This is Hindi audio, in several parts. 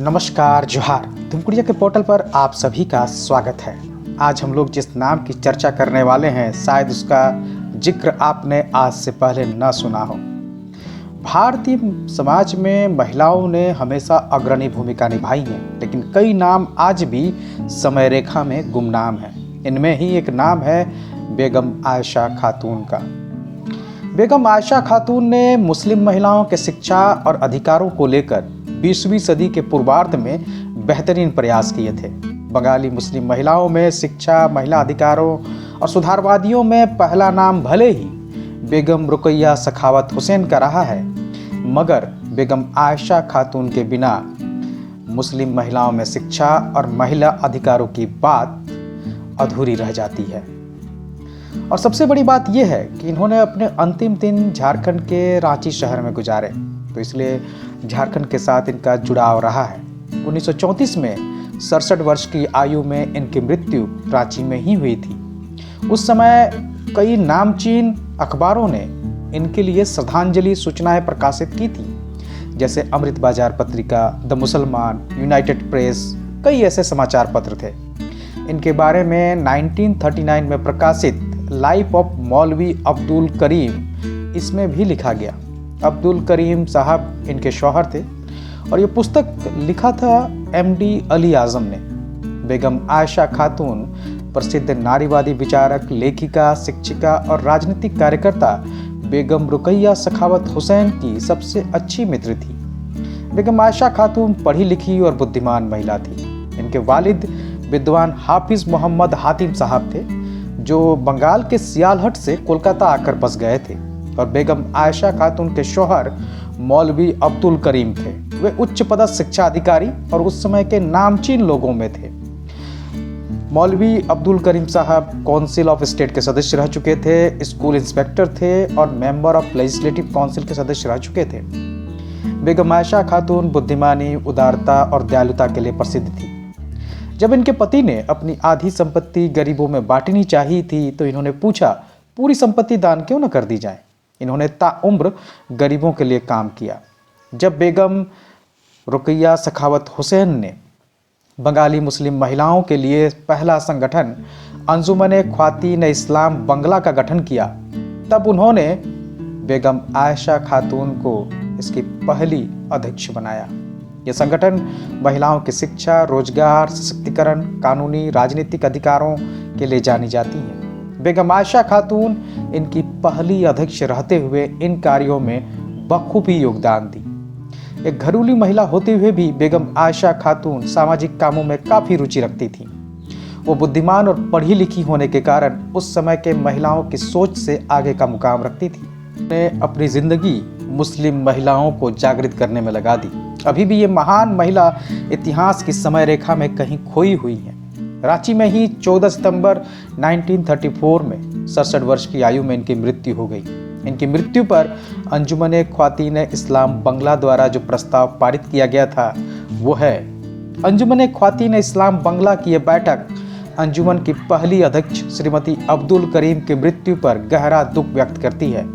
नमस्कार जोहार। तुमकुड़िया के पोर्टल पर आप सभी का स्वागत है। आज हम लोग जिस नाम की चर्चा करने वाले हैं शायद उसका जिक्र आपने आज से पहले न सुना हो। भारतीय समाज में महिलाओं ने हमेशा अग्रणी भूमिका निभाई है, लेकिन कई नाम आज भी समय रेखा में गुमनाम हैं। इनमें ही एक नाम है बेगम आयशा खातून का। बेगम आयशा खातून ने मुस्लिम महिलाओं के शिक्षा और अधिकारों को लेकर 20वीं सदी के पूर्वार्ध में बेहतरीन प्रयास किए थे। बंगाली मुस्लिम महिलाओं में शिक्षा, महिला अधिकारों और सुधारवादियों में पहला नाम भले ही बेगम रुकैया सखावत हुसैन का रहा है, मगर बेगम आयशा खातून के बिना मुस्लिम महिलाओं में शिक्षा और महिला अधिकारों की बात अधूरी रह जाती है। और सबसे बड़ी बात यह है कि इन्होंने अपने अंतिम दिन झारखंड के रांची शहर में गुजारे, तो इसलिए झारखंड के साथ इनका जुड़ाव रहा है। 1934 में 67 वर्ष की आयु में इनकी मृत्यु रांची में ही हुई थी। उस समय कई नामचीन अखबारों ने इनके लिए श्रद्धांजलि सूचनाएं प्रकाशित की थी, जैसे अमृत बाजार पत्रिका, द मुसलमान, यूनाइटेड प्रेस, कई ऐसे समाचार पत्र थे। इनके बारे में 1939 में प्रकाशित लाइफ ऑफ मौलवी अब्दुल करीम, इसमें भी लिखा गया। अब्दुल करीम साहब इनके शौहर थे और ये पुस्तक लिखा था MD अली आज़म ने। बेगम आयशा खातून प्रसिद्ध नारीवादी विचारक, लेखिका, शिक्षिका और राजनीतिक कार्यकर्ता बेगम रुकैया सखावत हुसैन की सबसे अच्छी मित्र थी। बेगम आयशा खातून पढ़ी लिखी और बुद्धिमान महिला थी। इनके वालिद विद्वान हाफिज मोहम्मद हातिम साहब थे, जो बंगाल के सियालहट से कोलकाता आकर बस गए थे, और बेगम आयशा खातून के शौहर मौलवी अब्दुल करीम थे। वे उच्च पदस्थ शिक्षा अधिकारी और उस समय के नामचीन लोगों में थे। मौलवी अब्दुल करीम साहब काउंसिल ऑफ स्टेट के सदस्य रह चुके थे, स्कूल इंस्पेक्टर थे और मेंबर ऑफ लेजिस्लेटिव काउंसिल के सदस्य रह चुके थे। बेगम आयशा खातून बुद्धिमानी, उदारता और दयालुता के लिए प्रसिद्ध थी। जब इनके पति ने अपनी आधी संपत्ति गरीबों में बांटनी चाहिए थी, तो इन्होंने पूछा पूरी संपत्ति दान क्यों न कर दी जाए। इन्होंने ताउम्र गरीबों के लिए काम किया। जब बेगम रुकैया सखावत हुसैन ने बंगाली मुस्लिम महिलाओं के लिए पहला संगठन अंजुमन ख्वातीन इस्लाम बंगला का गठन किया, तब उन्होंने बेगम आयशा खातून को इसकी पहली अध्यक्ष बनाया। यह संगठन महिलाओं की शिक्षा, रोजगार, सशक्तिकरण, कानूनी, राजनीतिक अधिकारों के लिए जानी जाती हैं। बेगम आयशा खातून इनकी पहली अध्यक्ष रहते हुए इन कार्यों में बखूबी योगदान दी। एक घरेलू महिला होते हुए भी बेगम आयशा खातून सामाजिक कामों में काफ़ी रुचि रखती थी। वो बुद्धिमान और पढ़ी लिखी होने के कारण उस समय के महिलाओं की सोच से आगे का मुकाम रखती थी। उन्होंने अपनी ज़िंदगी मुस्लिम महिलाओं को जागृत करने में लगा दी। अभी भी ये महान महिला इतिहास की समय रेखा में कहीं खोई हुई है। रांची में ही 14 सितंबर 1934 में 67 वर्ष की आयु में इनकी मृत्यु हो गई। इनकी मृत्यु पर अंजुमन ख्वातीन इस्लाम बंगला द्वारा जो प्रस्ताव पारित किया गया था वो है। अंजुमन ख्वातीन इस्लाम बंगला की यह बैठक अंजुमन की पहली अध्यक्ष श्रीमती अब्दुल करीम की मृत्यु पर गहरा दुख व्यक्त करती है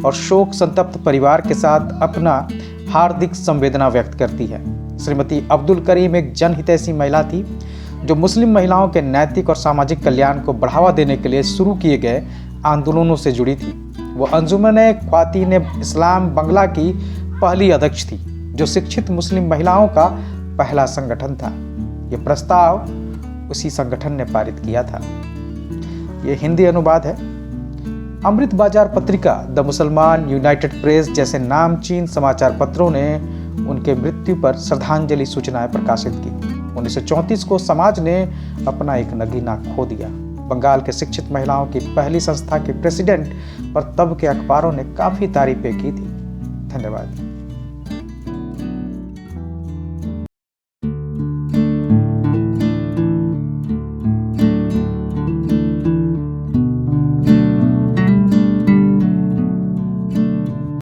और शोक संतप्त परिवार के साथ अपना हार्दिक संवेदना व्यक्त करती है। श्रीमती अब्दुल करीम एक जनहितैषी महिला थी, जो मुस्लिम महिलाओं के नैतिक और सामाजिक कल्याण को बढ़ावा देने के लिए शुरू किए गए आंदोलनों से जुड़ी थी। वो अंजुमन ख्वातीन इस्लाम बंगला की पहली अध्यक्ष थी, जो शिक्षित मुस्लिम महिलाओं का पहला संगठन था। ये प्रस्ताव उसी संगठन ने पारित किया था। ये हिंदी अनुवाद है। अमृत बाजार पत्रिका, द मुसलमान, यूनाइटेड प्रेस जैसे नामचीन समाचार पत्रों ने उनके मृत्यु पर श्रद्धांजलि सूचनाएं प्रकाशित की। 1934 को समाज ने अपना एक नगीना खो दिया। बंगाल के शिक्षित महिलाओं की पहली संस्था के प्रेसिडेंट पर तब के अखबारों ने काफ़ी तारीफें की थी। धन्यवाद।